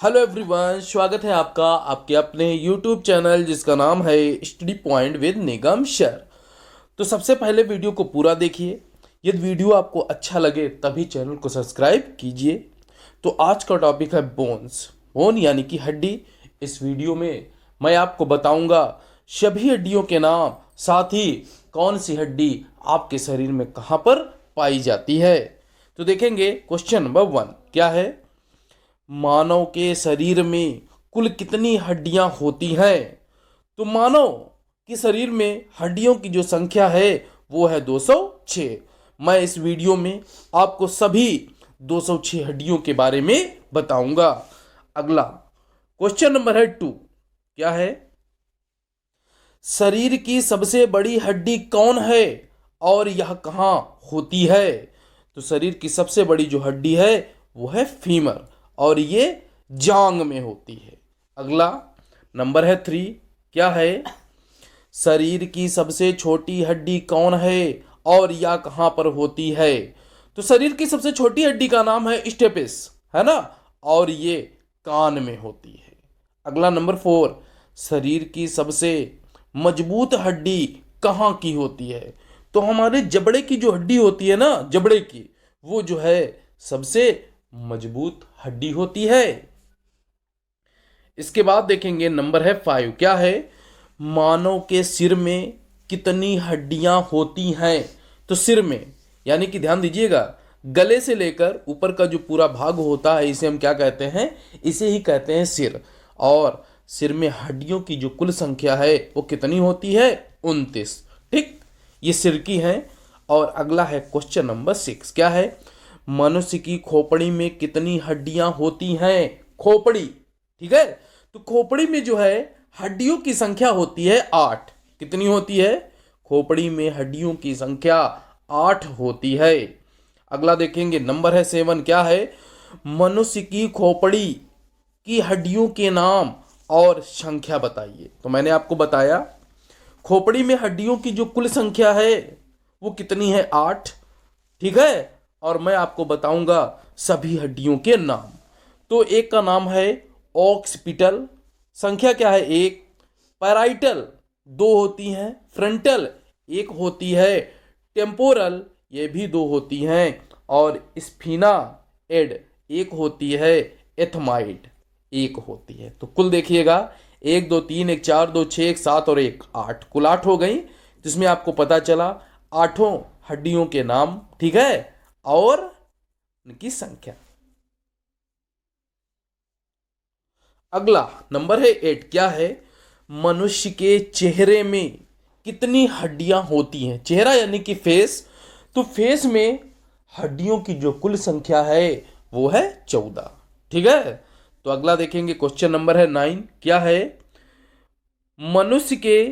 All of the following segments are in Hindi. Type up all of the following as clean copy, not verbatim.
हेलो एवरीवन, स्वागत है आपका आपके अपने यूट्यूब चैनल जिसका नाम है study point with Nigam sir. तो सबसे पहले वीडियो को पूरा देखिए। यदि वीडियो आपको अच्छा लगे तभी चैनल को सब्सक्राइब कीजिए। तो आज का टॉपिक है बोन्स, बोन यानी कि हड्डी। इस वीडियो में मैं आपको बताऊंगा सभी हड्डियों के नाम, साथ ही कौन सी हड्डी आपके शरीर में कहाँ पर पाई जाती है। तो देखेंगे क्वेश्चन नंबर 1 क्या है। मानव के शरीर में कुल कितनी हड्डियां होती हैं। तो मानव के शरीर में हड्डियों की जो संख्या है वो है 206। मैं इस वीडियो में आपको सभी 206 हड्डियों के बारे में बताऊंगा। अगला क्वेश्चन नंबर है 2 क्या है। शरीर की सबसे बड़ी हड्डी कौन है और यह कहाँ होती है। तो शरीर की सबसे बड़ी जो हड्डी है वो है फीमर और ये जांग में होती है। अगला नंबर है 3 क्या है। शरीर की सबसे छोटी हड्डी कौन है और यह कहाँ पर होती है। तो शरीर की सबसे छोटी हड्डी का नाम है स्टेपिस, है ना, और ये कान में होती है। अगला नंबर 4 शरीर की सबसे मजबूत हड्डी कहाँ की होती है। तो हमारे जबड़े की जो हड्डी होती है ना, जबड़े की, वो जो है सबसे मजबूत हड्डी होती है। इसके बाद देखेंगे नंबर है 5 क्या है। मानव के सिर में कितनी हड्डियां होती हैं। तो सिर में यानी कि ध्यान दीजिएगा, गले से लेकर ऊपर का जो पूरा भाग होता है इसे हम क्या कहते हैं, इसे ही कहते हैं सिर। और सिर में हड्डियों की जो कुल संख्या है वो कितनी होती है, 29। ठीक, ये सिर की है। और अगला है क्वेश्चन नंबर 6 क्या है। मनुष्य की खोपड़ी में कितनी हड्डियां होती हैं। खोपड़ी, ठीक है। तो खोपड़ी में जो है हड्डियों की संख्या होती है 8। कितनी होती है, खोपड़ी में हड्डियों की संख्या 8 होती है। अगला देखेंगे नंबर है 7 क्या है। मनुष्य की खोपड़ी की हड्डियों के नाम और संख्या बताइए। तो मैंने आपको बताया खोपड़ी में हड्डियों की जो कुल संख्या है वो कितनी है, 8, ठीक है। और मैं आपको बताऊंगा सभी हड्डियों के नाम। तो एक का नाम है ऑक्सीपिटल, संख्या क्या है 1। पैराइटल 2 होती हैं। फ्रंटल 1 होती है। टेम्पोरल ये भी 2 होती हैं। और स्फीना एड 1 होती है। एथमाइड 1 होती है। तो कुल देखिएगा 1 2 3 1 4 2 6 1 7 और 1 8, कुल 8 हो गई। जिसमें आपको पता चला 8 हड्डियों के नाम, ठीक है, और उनकी संख्या। अगला नंबर है 8 क्या है। मनुष्य के चेहरे में कितनी हड्डियां होती हैं। चेहरा यानी कि फेस। तो फेस में हड्डियों की जो कुल संख्या है वो है 14, ठीक है। तो अगला देखेंगे क्वेश्चन नंबर है 9 क्या है। मनुष्य के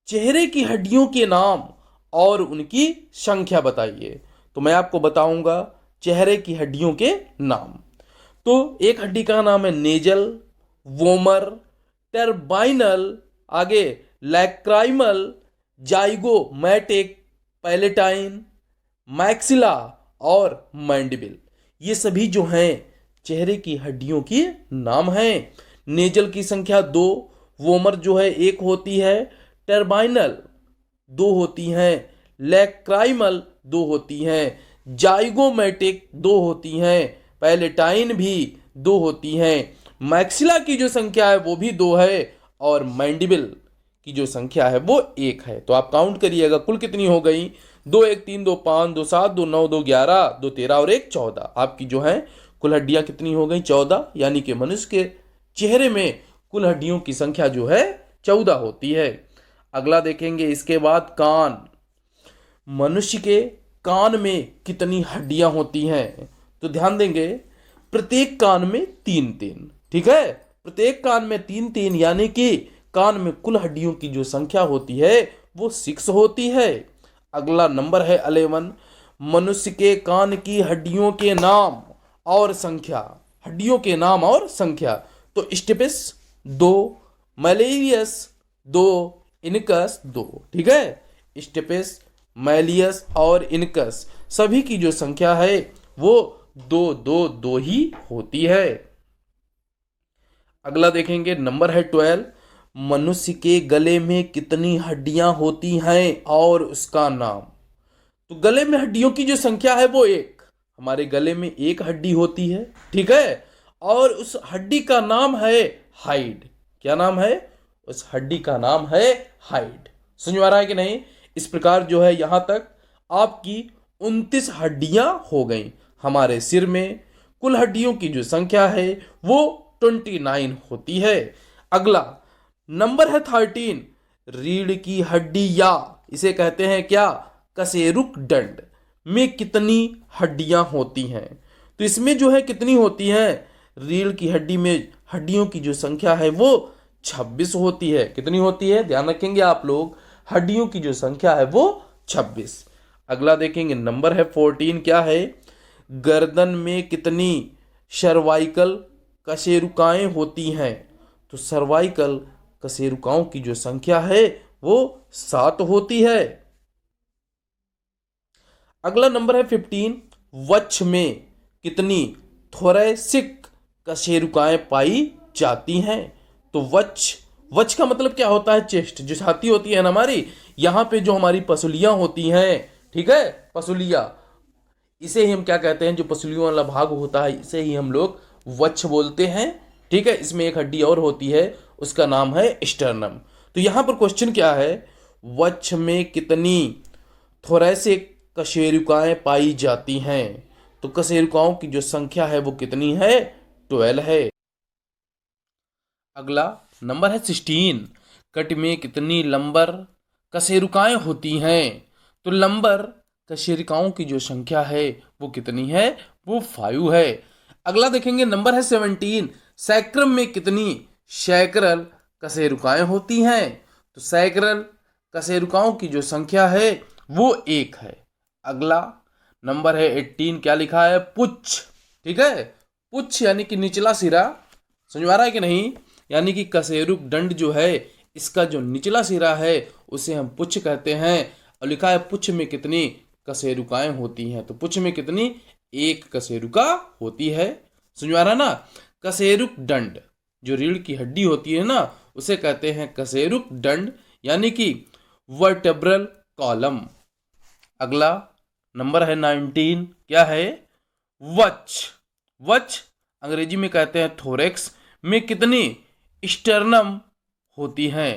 चेहरे की हड्डियों के नाम और उनकी संख्या बताइए। तो मैं आपको बताऊंगा चेहरे की हड्डियों के नाम। तो एक हड्डी का नाम है नेजल, वोमर, टर्बाइनल, आगे लैक्राइमल, जाइगोमैटिक, पैलेटाइन, मैक्सिला और मैंडिबिल। ये सभी जो हैं चेहरे की हड्डियों की नाम हैं। नेजल की संख्या 2, वोमर जो है 1 होती है, टर्बाइनल 2 होती हैं, लैक्राइमल 2 होती हैं, जाइगोमैटिक 2 होती हैं, पैलेटाइन भी 2 होती हैं, मैक्सिला की जो संख्या है वो भी 2 है, और मैंडिबिल की जो संख्या है वो 1 है। तो आप काउंट करिएगा कुल कितनी हो गई। 2 1 3 2 5 2 7 2 9 2 11 2 13 और 1 14। आपकी जो है कुल हड्डियां कितनी हो गई, 14। यानी कि मनुष्य के चेहरे में कुल हड्डियों की संख्या जो है 14 होती है। अगला देखेंगे इसके बाद कान। मनुष्य के कान में कितनी हड्डियां होती हैं। तो ध्यान देंगे प्रत्येक कान में 3-3, ठीक है। प्रत्येक कान में 3-3 यानी कि कान में कुल हड्डियों की जो संख्या होती है वो 6 होती है। अगला नंबर है 11। मनुष्य के कान की हड्डियों के नाम और संख्या। हड्डियों के नाम और संख्या। तो स्टेपिस 2, मैलेरियस 2, इनकस 2, ठीक है। स्टेपिस, मैलियस और इनकस सभी की जो संख्या है वो 2 2 2 ही होती है। अगला देखेंगे नंबर है 12। मनुष्य के गले में कितनी हड्डियां होती हैं और उसका नाम। तो गले में हड्डियों की जो संख्या है वो एक, हमारे गले में एक हड्डी होती है, ठीक है, और उस हड्डी का नाम है हाइड। क्या नाम है? उस हड्डी का नाम है हाइड। समझ में आ रहा है कि नहीं? इस प्रकार जो है यहां तक आपकी 29 हड्डियां हो गई। हमारे सिर में कुल हड्डियों की जो संख्या है वो 29 होती है। अगला नंबर है 13। रीढ़ की हड्डी या इसे कहते हैं क्या? कशेरुक दंड में कितनी हड्डियां होती हैं? तो इसमें जो है कितनी होती हैं? रीढ़ की हड्डी में हड्डियों की जो संख्या है वो 26 होती है। कितनी होती है? ध्यान रखेंगे आप लोग, हड्डियों की जो संख्या है वो 26। अगला देखेंगे नंबर है 14। क्या है? गर्दन में कितनी सर्वाइकल कशेरुकाएं होती हैं? तो सर्वाइकल कशेरुकाओं की जो संख्या है वो 7 होती है। अगला नंबर है 15। वक्ष में कितनी थोरैसिक कशेरुकाएं पाई जाती हैं? तो वक्ष, वक्ष का मतलब क्या होता है? चेस्ट, जो छाती होती है ना हमारी, यहाँ पे जो हमारी पसलियां होती हैं, ठीक है, पसलियां, इसे ही हम क्या कहते हैं? जो पसलियों वाला भाग होता है इसे ही हम लोग वक्ष बोलते हैं, ठीक है। इसमें एक हड्डी और होती है, उसका नाम है स्टर्नम। तो यहाँ पर क्वेश्चन क्या है? वक्ष में कितनी थोरैसिक कशेरुकाएं पाई जाती हैं? तो कशेरुकाओं की जो संख्या है वो कितनी है? 12 है। अगला नंबर है 16। कट में कितनी लंबर कशेरुकाएं होती हैं? तो लंबर कशेरुकाओं की जो संख्या है वो कितनी है? वो 5 है। अगला देखेंगे नंबर है 17। सैक्रम में कितनी सैक्रल कशेरुकाएं होती हैं? तो सैक्रल कशेरुकाओं की जो संख्या है वो 1 है। अगला नंबर है 18। क्या लिखा है? पुच्छ, ठीक है, पुच्छ यानी कि निचला सिरा। समझ में आ रहा है कि नहीं? यानी कि कशेरुक दंड जो है इसका जो निचला सिरा है उसे हम पुच्छ कहते हैं। और लिखा है पुच्छ में कितनी कशेरुकाएं होती हैं? तो पुच्छ में कितनी? 1 कशेरुका होती है। समझ में आ रहा ना? कशेरुक दंड, जो रीढ़ की हड्डी होती है ना, उसे कहते हैं कशेरुक दंड, यानी कि वर्टेब्रल कॉलम। अगला नंबर है 19। क्या है? वक्ष, वक्ष अंग्रेजी में कहते हैं थोरेक्स में कितनी स्टर्नम होती हैं?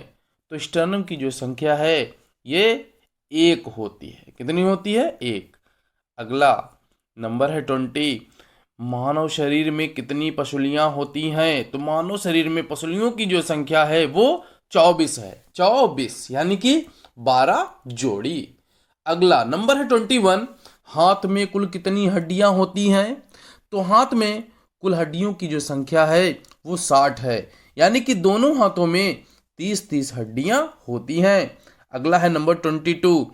तो स्टर्नम की जो संख्या है ये 1 होती है। कितनी होती है? 1। अगला नंबर है 20। मानव शरीर में कितनी पसलियां होती हैं? तो मानव शरीर में पसलियों की जो संख्या है वो 24 है। 24 यानी कि 12 जोड़ी। अगला नंबर है 21। हाथ में कुल कितनी हड्डियां होती हैं? तो हाथ में कुल हड्डियों की जो संख्या है वो 60 है, यानी कि दोनों हाथों में 30-30 हड्डियां होती हैं। अगला है नंबर 22।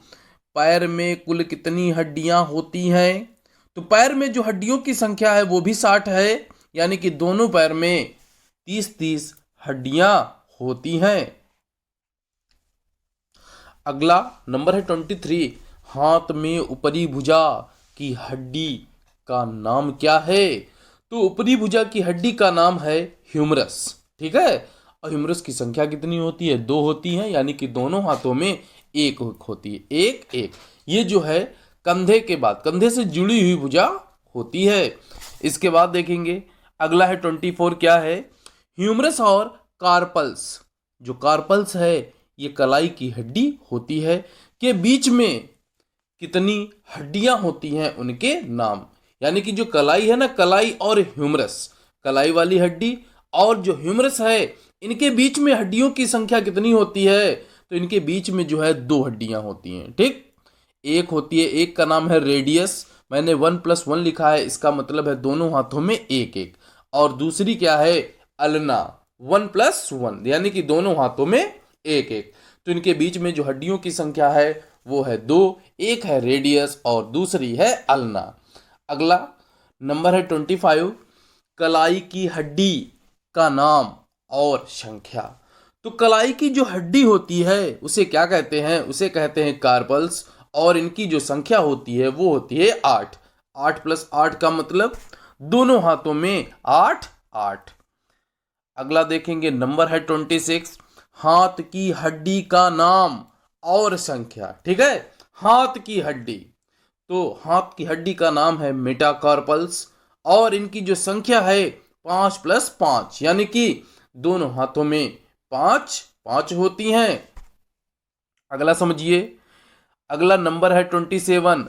पैर में कुल कितनी हड्डियां होती हैं? तो पैर में जो हड्डियों की संख्या है वो भी 60 है, यानी कि दोनों पैर में 30-30 हड्डियां होती हैं। अगला नंबर है 23। हाथ में ऊपरी भुजा की हड्डी का नाम क्या है? तो ऊपरी भुजा की हड्डी का नाम है ह्यूमरस, ठीक है। और ह्यूमरस की संख्या कितनी होती है? 2 होती है, यानी कि दोनों हाथों में 1 होती है। 1-1। ये जो है कंधे के बाद, कंधे से जुड़ी हुई भुजा होती है। इसके बाद देखेंगे अगला है 24। क्या है? ह्यूमरस और कार्पल्स, जो कार्पल्स है ये कलाई की हड्डी होती है, के बीच में कितनी हड्डियां होती हैं उनके नाम। यानी कि जो कलाई है ना, कलाई और ह्यूमरस, कलाई वाली हड्डी और जो ह्यूमरस है, इनके बीच में हड्डियों की संख्या कितनी होती है? तो इनके बीच में जो है 2 हड्डियां होती हैं, ठीक। एक होती है, एक का नाम है रेडियस, मैंने 1+1 लिखा है, इसका मतलब है दोनों हाथों में 1-1। और दूसरी क्या है? अल्ना, 1+1, यानी कि दोनों हाथों में 1-1। तो इनके बीच में जो हड्डियों की संख्या है वो है 2, एक है रेडियस और दूसरी है अल्ना। अगला नंबर है 25। कलाई की हड्डी का नाम और संख्या। तो कलाई की जो हड्डी होती है उसे क्या कहते हैं? उसे कहते हैं कार्पल्स, और इनकी जो संख्या होती है वो होती है 8। 8+8 का मतलब दोनों हाथों में 8-8। अगला देखेंगे नंबर है 26, हाथ की हड्डी का नाम और संख्या। ठीक है, हाथ की हड्डी, तो हाथ की हड्डी का नाम है मेटाकार्पल्स और इनकी जो संख्या है 5+5, यानी कि दोनों हाथों में 5 होती हैं। अगला समझिए, अगला नंबर है 27,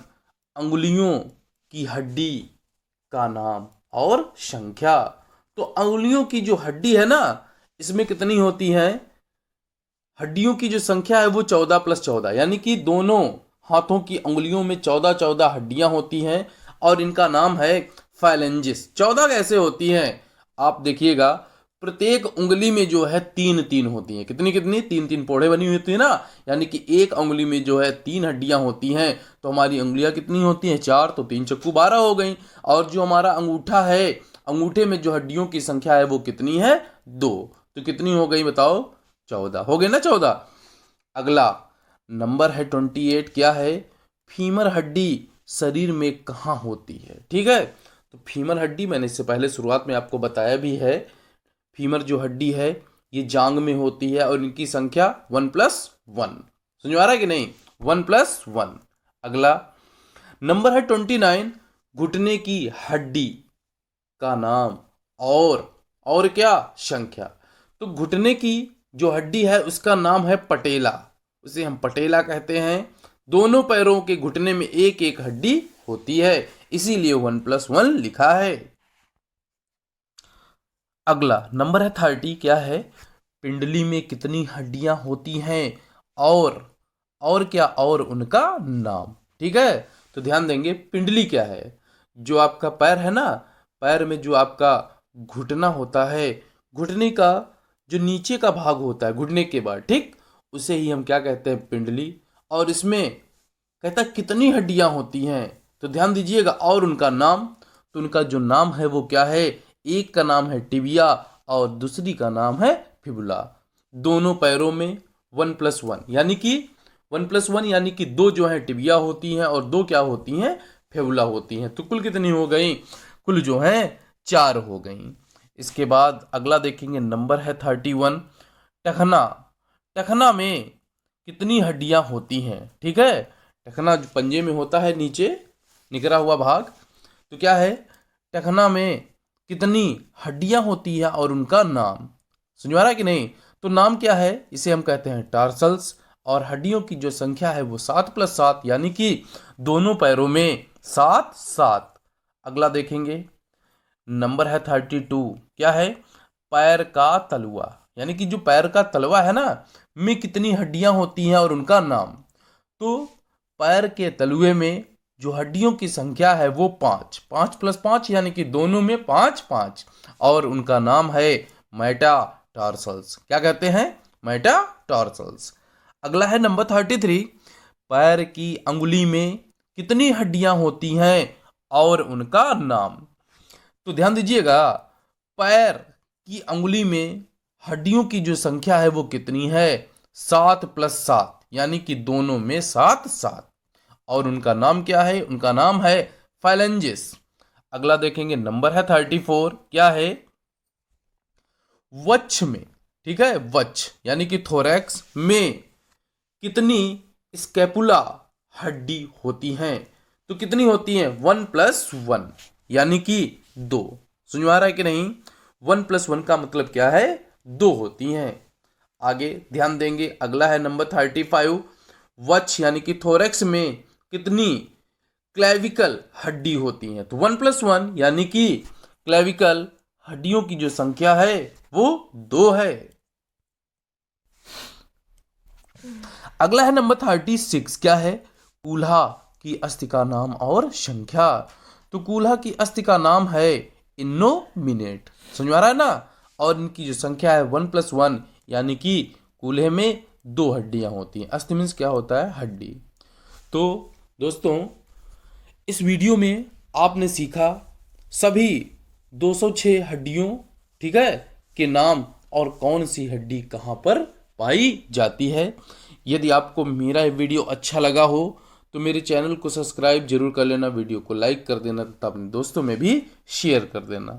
अंगुलियों की हड्डी का नाम और संख्या। तो अंगुलियों की जो हड्डी है ना, इसमें कितनी होती है? हड्डियों की जो संख्या है वो 14+14, यानी कि दोनों हाथों की अंगुलियों में 14 हड्डियां होती हैं और इनका नाम है फाइलेंजिस। 14 कैसे होती हैं? आप देखिएगा, प्रत्येक उंगली में जो है 3 होती हैं। कितनी कितनी? 3 पोड़े बनी हुई होती है ना, यानी कि एक उंगली में जो है 3 हड्डियां होती हैं। तो हमारी उंगलियां कितनी होती हैं? 4, तो 3 चक्कू 12 हो गई। और जो हमारा अंगूठा है, अंगूठे में जो हड्डियों की संख्या है वो कितनी है? 2, तो कितनी हो गई बताओ? 14 हो गए ना, 14। अगला नंबर है 28, क्या है? फीमर हड्डी शरीर में कहाँ होती है? ठीक है, तो फीमर हड्डी मैंने इससे पहले शुरुआत में आपको बताया भी है। फीमर जो हड्डी है ये जांग में होती है और इनकी संख्या 1+1। समझ आ रहा है कि नहीं? 1+1। अगला नंबर है 29, घुटने की हड्डी का नाम और क्या? संख्या। तो घुटने की जो हड्डी है उसका नाम है पटेला, उसे हम पटेला कहते हैं। दोनों पैरों के घुटने में एक एक हड्डी होती है, इसीलिए 1+1 लिखा है। अगला नंबर है 30, क्या है? पिंडली में कितनी हड्डियां होती हैं और क्या? और उनका नाम। ठीक है, तो ध्यान देंगे, पिंडली क्या है? जो आपका पैर है ना, पैर में जो आपका घुटना होता है, घुटने का जो नीचे का भाग होता है घुटने के बाद, ठीक, उसे ही हम क्या कहते हैं? पिंडली। और इसमें कहता कितनी हड्डियां होती हैं, तो ध्यान दीजिएगा, और उनका नाम। तो उनका जो नाम है वो क्या है? एक का नाम है टिबिया और दूसरी का नाम है फिबुला। दोनों पैरों में 1+1, यानी कि 1+1 यानी कि 2 जो है टिबिया होती हैं और 2 क्या होती हैं? फिबुला होती हैं। तो कुल कितनी हो गई? कुल जो है 4 हो गई। इसके बाद अगला देखेंगे, नंबर है 31, टखना। टखना में कितनी हड्डियां होती हैं? ठीक है, टखना जो पंजे में होता है, नीचे निकरा हुआ भाग, तो क्या है? टखना में कितनी हड्डियां होती है और उनका नाम। समझ आ रहा है कि नहीं? तो नाम क्या है? इसे हम कहते हैं टार्सल्स और हड्डियों की जो संख्या है वो 7+7, यानी कि दोनों पैरों में 7। अगला देखेंगे, नंबर है 32, क्या है? पैर का तलवा, यानी कि जो पैर का तलवा है ना, में कितनी हड्डियां होती हैं और उनका नाम। तो पैर के तलवे में जो हड्डियों की संख्या है वो 5+5, यानी कि दोनों में 5 और उनका नाम है मेटाटार्सल्स। क्या कहते हैं? मेटाटार्सल्स। अगला है नंबर 33, पैर की अंगुली में कितनी हड्डियां होती हैं और उनका नाम। तो ध्यान दीजिएगा, पैर की अंगुली में हड्डियों की जो संख्या है वो कितनी है? 7+7, यानी कि दोनों में 7 और उनका नाम क्या है? उनका नाम है फाइलेंजिस। अगला देखेंगे, नंबर है 34, क्या है? वक्ष में, ठीक है, वक्ष यानी कि थोरैक्स में कितनी स्कैपुला हड्डी होती हैं? तो कितनी होती हैं? 1+1, यानी कि 2। समझ आ रहा है कि नहीं? 1+1 का मतलब क्या है? 2 होती हैं। आगे ध्यान देंगे, अगला है नंबर 35, वक्ष यानी कि थोरैक्स में कितनी क्लेविकल हड्डी होती हैं? तो 1+1, यानी कि क्लेविकल हड्डियों की जो संख्या है वो 2 है। अगला है नंबर 36, क्या है? कूल्हा की अस्थि का नाम और संख्या। तो कूल्हा की अस्थि का नाम है इन्नोमिनेट। समझ आ रहा है ना? और इनकी जो संख्या है 1+1, यानी कि कूल्हे में 2 हड्डियां होती हैं। अस्थि मीन्स क्या होता है? हड्डी। तो दोस्तों, इस वीडियो में आपने सीखा सभी 206 हड्डियों, ठीक है, के नाम और कौन सी हड्डी कहाँ पर पाई जाती है। यदि आपको मेरा वीडियो अच्छा लगा हो तो मेरे चैनल को सब्सक्राइब जरूर कर लेना, वीडियो को लाइक कर देना तथा अपने दोस्तों में भी शेयर कर देना।